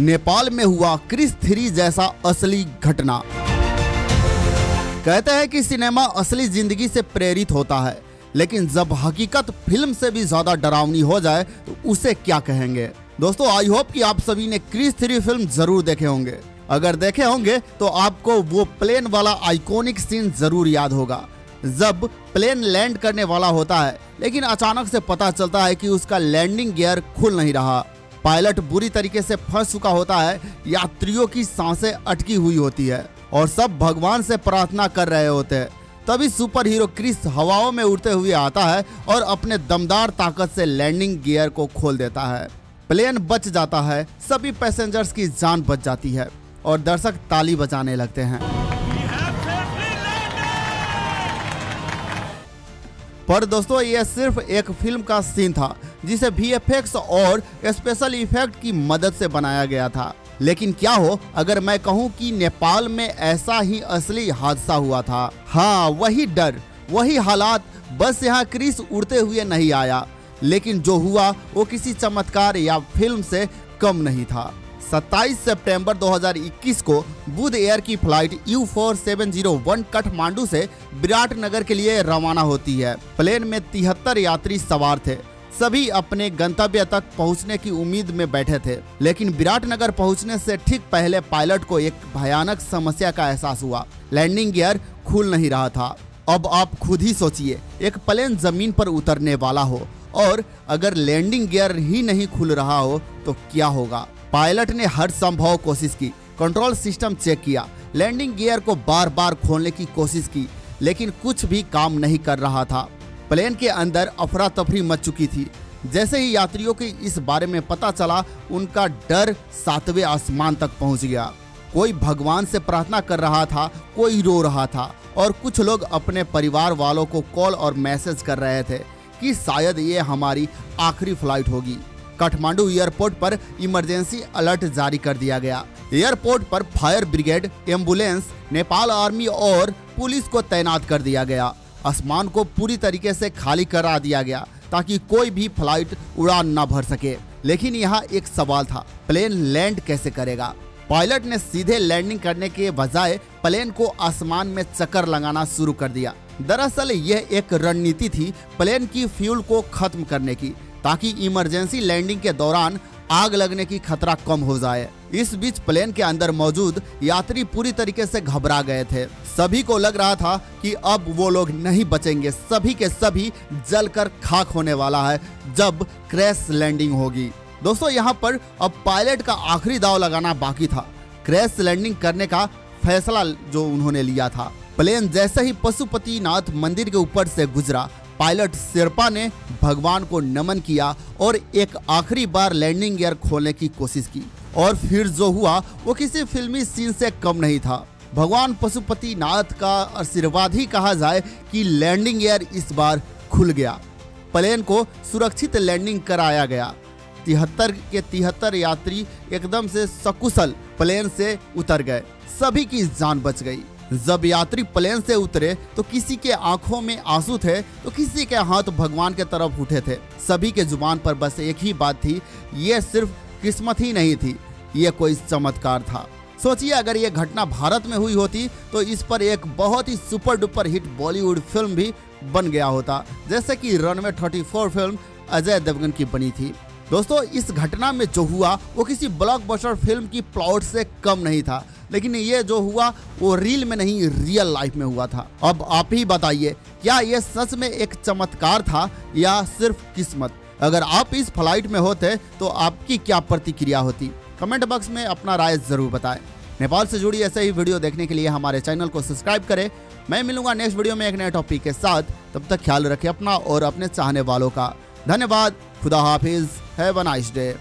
नेपाल में हुआ क्रिस 3 जैसा असली घटना। कहते हैं कि सिनेमा असली जिंदगी से प्रेरित होता है, लेकिन जब हकीकत फिल्म से भी ज्यादा डरावनी हो जाए तो उसे क्या कहेंगे। दोस्तों, आई होप कि आप सभी ने क्रिस 3 फिल्म जरूर देखे होंगे। अगर देखे होंगे तो आपको वो प्लेन वाला आइकॉनिक सीन जरूर याद होगा, जब प्लेन लैंड करने वाला होता है लेकिन अचानक से पता चलता है कि उसका लैंडिंग गियर खुल नहीं रहा। पायलट बुरी तरीके से फंस चुका होता है, यात्रियों की सांसें अटकी हुई होती है और सब भगवान से प्रार्थना कर रहे होते हैं। तभी सुपर हीरो क्रिस हवाओं में उड़ते हुए आता है और अपने दमदार ताकत से लैंडिंग गियर को खोल देता है। प्लेन बच जाता है, सभी पैसेंजर्स की जान बच जाती है और दर्शक ताली बजाने लगते हैं। पर दोस्तों, यह सिर्फ एक फिल्म का सीन था जिसे VFX और स्पेशल इफेक्ट की मदद से बनाया गया था। लेकिन क्या हो अगर मैं कहूं कि नेपाल में ऐसा ही असली हादसा हुआ था। हाँ, वही डर, वही हालात, बस यहाँ क्रिस उड़ते हुए नहीं आया, लेकिन जो हुआ वो किसी चमत्कार या फिल्म से कम नहीं था। 27 सितंबर 2021 को बुध एयर की फ्लाइट U4701 काठमांडू से विराटनगर के लिए रवाना होती है। प्लेन में 73 यात्री सवार थे। सभी अपने गंतव्य तक पहुंचने की उम्मीद में बैठे थे, लेकिन विराटनगर पहुंचने से ठीक पहले पायलट को एक भयानक समस्या का एहसास हुआ। लैंडिंग गियर खुल नहीं रहा था। अब आप खुद ही सोचिए, एक प्लेन जमीन पर उतरने वाला हो और अगर लैंडिंग गियर ही नहीं खुल रहा हो तो क्या होगा। पायलट ने हर संभव कोशिश की, कंट्रोल सिस्टम चेक किया, लैंडिंग गियर को बार बार खोलने की कोशिश की, लेकिन कुछ भी काम नहीं कर रहा था। प्लेन के अंदर अफरा तफरी मच चुकी थी। जैसे ही यात्रियों को इस बारे में पता चला, उनका डर 7वें आसमान तक पहुंच गया। कोई भगवान से प्रार्थना कर रहा था, कोई रो रहा था और कुछ लोग अपने परिवार वालों को कॉल और मैसेज कर रहे थे कि शायद ये हमारी आखिरी फ्लाइट होगी। काठमांडू एयरपोर्ट पर इमरजेंसी अलर्ट जारी कर दिया गया। एयरपोर्ट पर fire brigade, ambulance, Nepal army और पुलिस को तैनात कर दिया गया। आसमान को पूरी तरीके से खाली करा दिया गया ताकि कोई भी फ्लाइट उड़ान न भर सके। लेकिन यहाँ एक सवाल था, प्लेन लैंड कैसे करेगा। पायलट ने सीधे लैंडिंग करने के बजाय प्लेन को आसमान में चक्कर लगाना शुरू कर दिया। दरअसल यह एक रणनीति थी प्लेन की फ्यूल को खत्म करने की, ताकि इमरजेंसी लैंडिंग के दौरान आग लगने की खतरा कम हो जाए। इस बीच प्लेन के अंदर मौजूद यात्री पूरी तरीके से घबरा गए थे। सभी को लग रहा था कि अब वो लोग नहीं बचेंगे, सभी के सभी जलकर खाक होने वाला है जब क्रैश लैंडिंग होगी। दोस्तों, यहाँ पर अब पायलट का आखिरी दांव लगाना बाकी था, क्रैश लैंडिंग करने का फैसला जो उन्होंने लिया था। प्लेन जैसे ही पशुपतिनाथ मंदिर के ऊपर से गुजरा, पायलट शेरपा ने भगवान को नमन किया और एक आखिरी बार लैंडिंग गियर खोलने की कोशिश की। और फिर जो हुआ वो किसी फिल्मी सीन से कम नहीं था। भगवान पशुपतिनाथ का आशीर्वाद ही कहा जाए कि लैंडिंग गियर इस बार खुल गया। प्लेन को सुरक्षित लैंडिंग कराया गया। 73 के 73 यात्री एकदम से सकुशल प्लेन से उतर गए। सभी की जान बच गई। जब यात्री प्लेन से उतरे तो किसी के आंखों में आंसू थे तो किसी के हाथ भगवान के तरफ उठे थे। सभी के जुबान पर बस एक ही बात थी, ये सिर्फ किस्मत ही नहीं थी, ये कोई चमत्कार था। सोचिए, अगर ये घटना भारत में हुई होती तो इस पर एक बहुत ही super duper hit Bollywood film भी बन गया होता, जैसे कि रनवे 34 फिल्म अजय देवगन की बनी थी। दोस्तों, इस घटना में जो हुआ वो किसी ब्लॉकबस्टर फिल्म की प्लॉट से कम नहीं था, लेकिन ये जो हुआ वो रील में नहीं, रियल लाइफ में हुआ था। अब आप ही बताइए, क्या ये सच में एक चमत्कार था या सिर्फ किस्मत। अगर आप इस फ्लाइट में होते तो आपकी क्या प्रतिक्रिया होती। कमेंट बॉक्स में अपना राय जरूर बताएं। नेपाल से जुड़ी ऐसे ही वीडियो देखने के लिए हमारे चैनल को सब्सक्राइब करें। मैं मिलूंगा नेक्स्ट वीडियो में एक नए टॉपिक के साथ। तब तक ख्याल रखें अपना और अपने चाहने वालों का। धन्यवाद। खुदा हाफिज। Have a nice day.